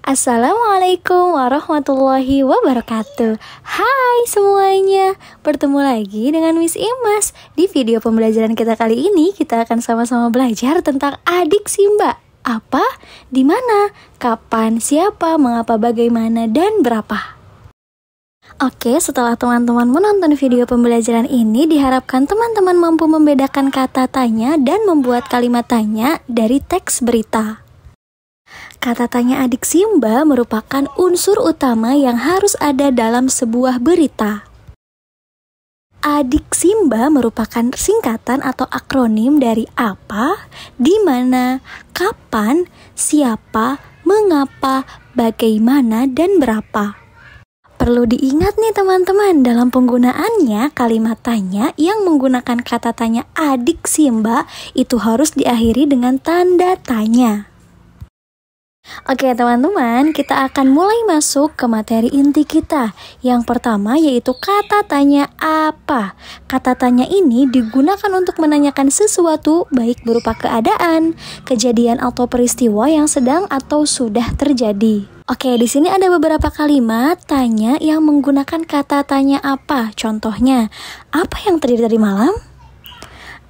Assalamualaikum warahmatullahi wabarakatuh. Hai semuanya, bertemu lagi dengan Miss Imas. Di video pembelajaran kita kali ini, kita akan sama-sama belajar tentang adik Simba. Apa, di mana, kapan, siapa, mengapa, bagaimana, dan berapa. Oke, setelah teman-teman menonton video pembelajaran ini, diharapkan teman-teman mampu membedakan kata tanya dan membuat kalimat tanya dari teks berita. Kata tanya adik Simba merupakan unsur utama yang harus ada dalam sebuah berita. Adik Simba merupakan singkatan atau akronim dari apa, di mana, kapan, siapa, mengapa, bagaimana, dan berapa. Perlu diingat nih teman-teman, dalam penggunaannya kalimat tanya yang menggunakan kata tanya adik Simba itu harus diakhiri dengan tanda tanya. Oke teman-teman, kita akan mulai masuk ke materi inti kita. Yang pertama yaitu kata tanya apa. Kata tanya ini digunakan untuk menanyakan sesuatu, baik berupa keadaan, kejadian atau peristiwa yang sedang atau sudah terjadi. Oke, di sini ada beberapa kalimat tanya yang menggunakan kata tanya apa. Contohnya, apa yang terjadi tadi malam?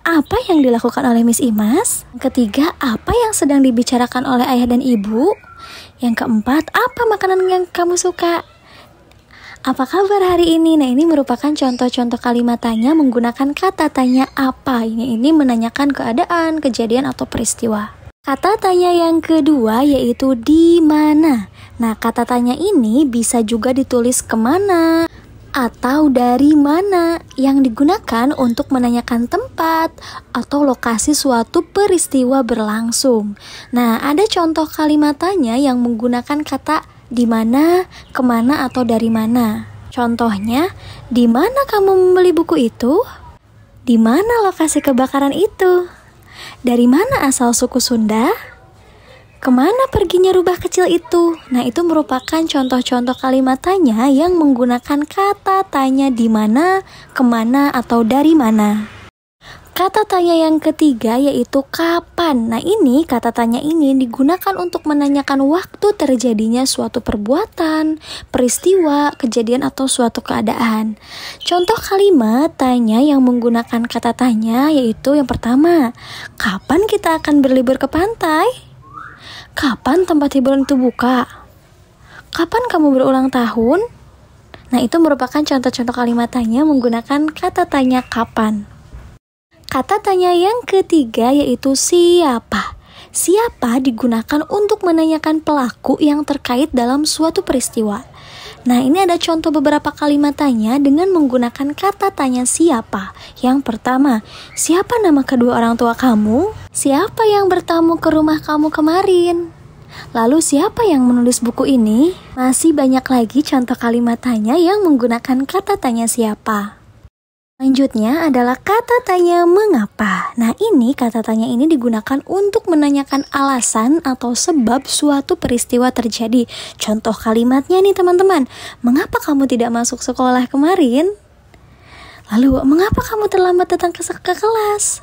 Apa yang dilakukan oleh Miss Imas? Yang ketiga, apa yang sedang dibicarakan oleh ayah dan ibu? Yang keempat, apa makanan yang kamu suka? Apa kabar hari ini? Nah, ini merupakan contoh-contoh kalimat tanya menggunakan kata tanya apa. Ini menanyakan keadaan, kejadian, atau peristiwa. Kata tanya yang kedua yaitu di mana. Nah, kata tanya ini bisa juga ditulis kemana atau dari mana, yang digunakan untuk menanyakan tempat atau lokasi suatu peristiwa berlangsung. Nah, ada contoh kalimat tanya yang menggunakan kata di mana, kemana, atau dari mana. Contohnya, di mana kamu membeli buku itu? Di mana lokasi kebakaran itu? Dari mana asal suku Sunda? Kemana perginya rubah kecil itu? Nah, itu merupakan contoh-contoh kalimat tanya yang menggunakan kata tanya di mana, kemana, atau dari mana. Kata tanya yang ketiga yaitu kapan. Nah, ini kata tanya ini digunakan untuk menanyakan waktu terjadinya suatu perbuatan, peristiwa, kejadian, atau suatu keadaan. Contoh kalimat tanya yang menggunakan kata tanya yaitu yang pertama, kapan kita akan berlibur ke pantai? Kapan tempat hiburan itu buka? Kapan kamu berulang tahun? Nah, itu merupakan contoh-contoh kalimat tanya menggunakan kata tanya kapan. Kata tanya yang ketiga yaitu siapa. Siapa digunakan untuk menanyakan pelaku yang terkait dalam suatu peristiwa. Nah, ini ada contoh beberapa kalimat tanya dengan menggunakan kata tanya siapa. Yang pertama, siapa nama kedua orang tua kamu? Siapa yang bertamu ke rumah kamu kemarin? Lalu siapa yang menulis buku ini? Masih banyak lagi contoh kalimat tanya yang menggunakan kata tanya siapa. Selanjutnya adalah kata tanya mengapa. Nah, ini kata tanya ini digunakan untuk menanyakan alasan atau sebab suatu peristiwa terjadi. Contoh kalimatnya nih teman-teman, mengapa kamu tidak masuk sekolah kemarin? Lalu, mengapa kamu terlambat datang ke kelas?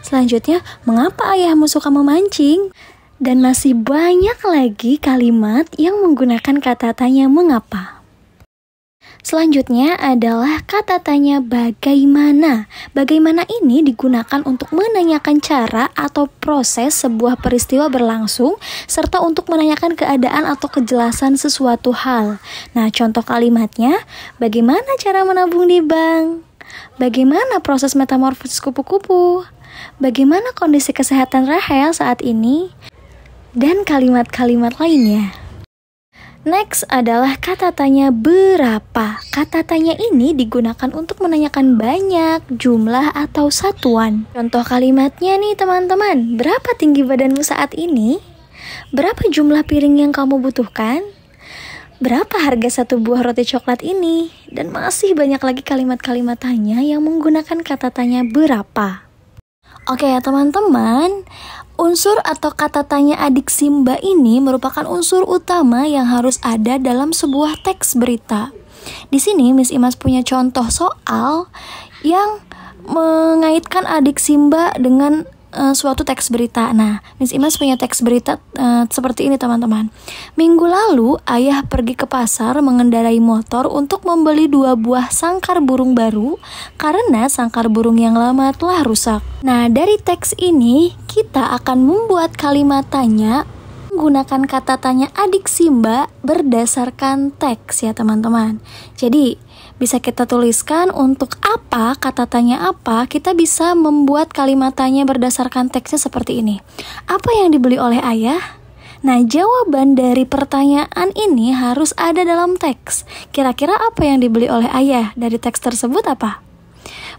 Selanjutnya, mengapa ayahmu suka memancing? Dan masih banyak lagi kalimat yang menggunakan kata tanya mengapa. Selanjutnya adalah kata tanya bagaimana. Bagaimana ini digunakan untuk menanyakan cara atau proses sebuah peristiwa berlangsung, serta untuk menanyakan keadaan atau kejelasan sesuatu hal. Nah, contoh kalimatnya, bagaimana cara menabung di bank? Bagaimana proses metamorfosis kupu-kupu? Bagaimana kondisi kesehatan Rahel saat ini? Dan kalimat-kalimat lainnya. Next adalah kata tanya berapa. Kata tanya ini digunakan untuk menanyakan banyak, jumlah, atau satuan. Contoh kalimatnya nih teman-teman, berapa tinggi badanmu saat ini? Berapa jumlah piring yang kamu butuhkan? Berapa harga satu buah roti coklat ini? Dan masih banyak lagi kalimat-kalimat tanya yang menggunakan kata tanya berapa. Oke ya teman-teman, unsur atau kata tanya adik Simba ini merupakan unsur utama yang harus ada dalam sebuah teks berita. Di sini Miss Imas punya contoh soal yang mengaitkan adik Simba dengan suatu teks berita. Nah, Miss Imas punya teks berita seperti ini teman-teman. Minggu lalu ayah pergi ke pasar mengendarai motor untuk membeli 2 buah sangkar burung baru karena sangkar burung yang lama telah rusak. Nah, dari teks ini kita akan membuat kalimat tanya menggunakan kata tanya adik Simba berdasarkan teks ya teman-teman. Jadi bisa kita tuliskan untuk apa, kata tanya apa, kita bisa membuat kalimat tanya berdasarkan teksnya seperti ini. Apa yang dibeli oleh ayah? Nah, jawaban dari pertanyaan ini harus ada dalam teks. Kira-kira apa yang dibeli oleh ayah? Dari teks tersebut apa?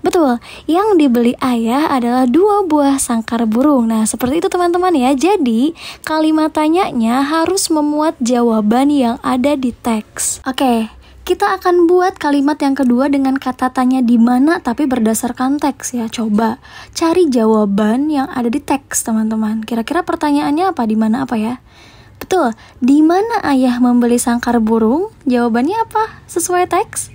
Betul, yang dibeli ayah adalah 2 buah sangkar burung. Nah, seperti itu teman-teman ya. Jadi, kalimat tanyanya harus memuat jawaban yang ada di teks. Oke, kita akan buat kalimat yang kedua dengan kata tanya di mana tapi berdasarkan teks ya. Coba cari jawaban yang ada di teks, teman-teman. Kira-kira pertanyaannya apa? Di mana apa ya? Betul, di mana ayah membeli sangkar burung? Jawabannya apa? Sesuai teks?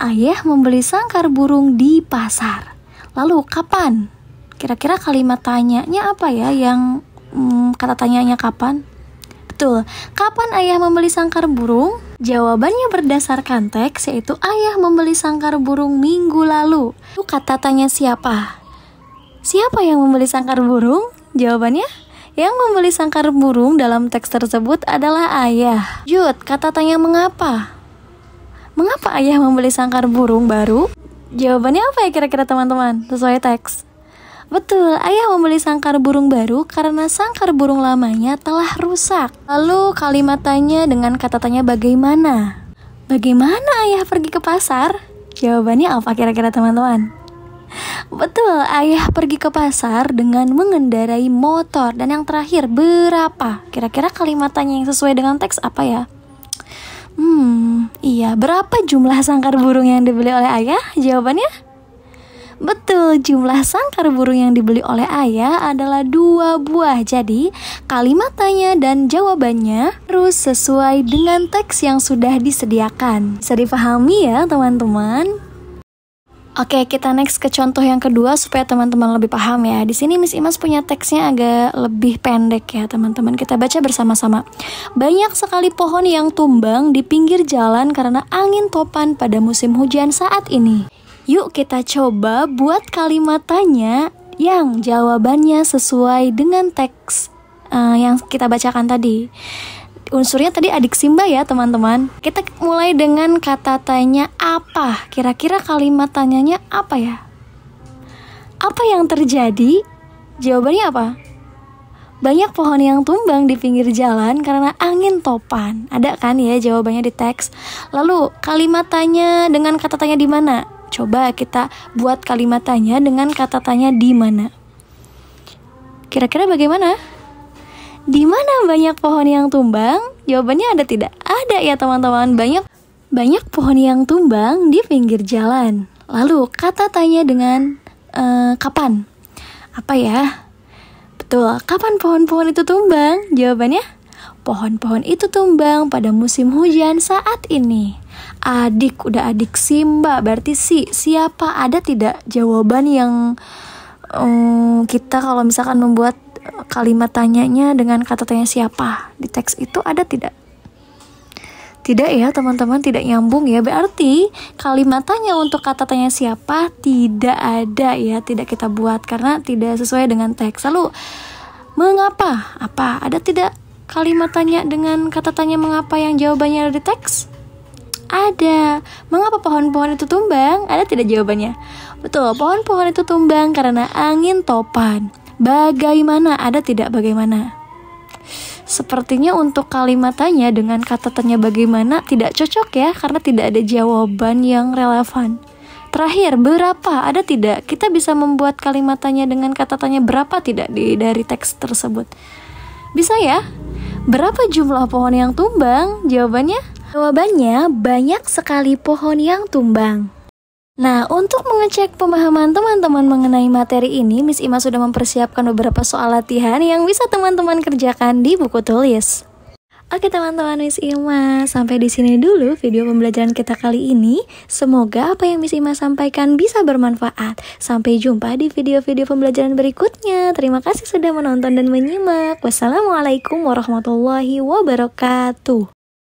Ayah membeli sangkar burung di pasar. Lalu kapan? Kira-kira kalimat tanyanya apa ya yang kata tanyanya kapan? Betul, kapan ayah membeli sangkar burung? Jawabannya berdasarkan teks, yaitu ayah membeli sangkar burung minggu lalu. Itu kata tanya siapa? Siapa yang membeli sangkar burung? Jawabannya, yang membeli sangkar burung dalam teks tersebut adalah ayah. Jud, kata tanya mengapa? Mengapa ayah membeli sangkar burung baru? Jawabannya apa ya kira-kira teman-teman? Sesuai teks. Betul, ayah membeli sangkar burung baru karena sangkar burung lamanya telah rusak. Lalu kalimat tanya dengan kata tanya bagaimana? Bagaimana ayah pergi ke pasar? Jawabannya apa kira-kira teman-teman? Betul, ayah pergi ke pasar dengan mengendarai motor. Dan yang terakhir, berapa? Kira-kira kalimat tanya yang sesuai dengan teks apa ya? Iya, berapa jumlah sangkar burung yang dibeli oleh ayah? Jawabannya? Betul, jumlah sangkar burung yang dibeli oleh ayah adalah 2 buah. Jadi, kalimat tanya dan jawabannya harus sesuai dengan teks yang sudah disediakan. Bisa dipahami ya, teman-teman? Oke, kita next ke contoh yang kedua supaya teman-teman lebih paham ya. Di sini Miss Imas punya teksnya agak lebih pendek ya, teman-teman. Kita baca bersama-sama. Banyak sekali pohon yang tumbang di pinggir jalan karena angin topan pada musim hujan saat ini. Yuk kita coba buat kalimat tanya yang jawabannya sesuai dengan teks yang kita bacakan tadi. Unsurnya tadi adik Simba ya teman-teman. Kita mulai dengan kata tanya apa. Kira-kira kalimat tanyanya apa ya? Apa yang terjadi? Jawabannya apa? Banyak pohon yang tumbang di pinggir jalan karena angin topan. Ada kan ya jawabannya di teks. Lalu kalimat tanya dengan kata tanya di mana? Coba kita buat kalimat tanya dengan kata tanya di mana. Kira-kira bagaimana? Di mana banyak pohon yang tumbang? Jawabannya ada tidak? Ada ya teman-teman. Banyak pohon yang tumbang di pinggir jalan. Lalu kata tanya dengan kapan? Apa ya? Betul, kapan pohon-pohon itu tumbang? Jawabannya, pohon-pohon itu tumbang pada musim hujan saat ini. Adik, udah adik Simba, berarti siapa? Ada tidak jawaban yang kita kalau misalkan membuat kalimat tanyanya dengan kata tanya siapa di teks itu ada tidak? Tidak ya teman-teman, tidak nyambung ya. Berarti kalimat tanya untuk kata tanya siapa tidak ada ya, tidak kita buat karena tidak sesuai dengan teks. Lalu mengapa? Apa? Ada tidak kalimat tanya dengan kata tanya mengapa yang jawabannya ada di teks? Ada. Mengapa pohon-pohon itu tumbang? Ada tidak jawabannya? Betul, pohon-pohon itu tumbang karena angin topan. Bagaimana? Ada tidak bagaimana? Sepertinya untuk kalimat tanya dengan kata tanya bagaimana tidak cocok ya, karena tidak ada jawaban yang relevan. Terakhir, berapa? Ada tidak? Kita bisa membuat kalimat tanya dengan kata tanya berapa tidak dari teks tersebut? Bisa ya? Berapa jumlah pohon yang tumbang? Jawabannya banyak sekali pohon yang tumbang. Nah, untuk mengecek pemahaman teman-teman mengenai materi ini, Miss Ima sudah mempersiapkan beberapa soal latihan yang bisa teman-teman kerjakan di buku tulis. Oke teman-teman Miss Imas, sampai di sini dulu video pembelajaran kita kali ini. Semoga apa yang Miss Imas sampaikan bisa bermanfaat. Sampai jumpa di video-video pembelajaran berikutnya. Terima kasih sudah menonton dan menyimak. Wassalamualaikum warahmatullahi wabarakatuh.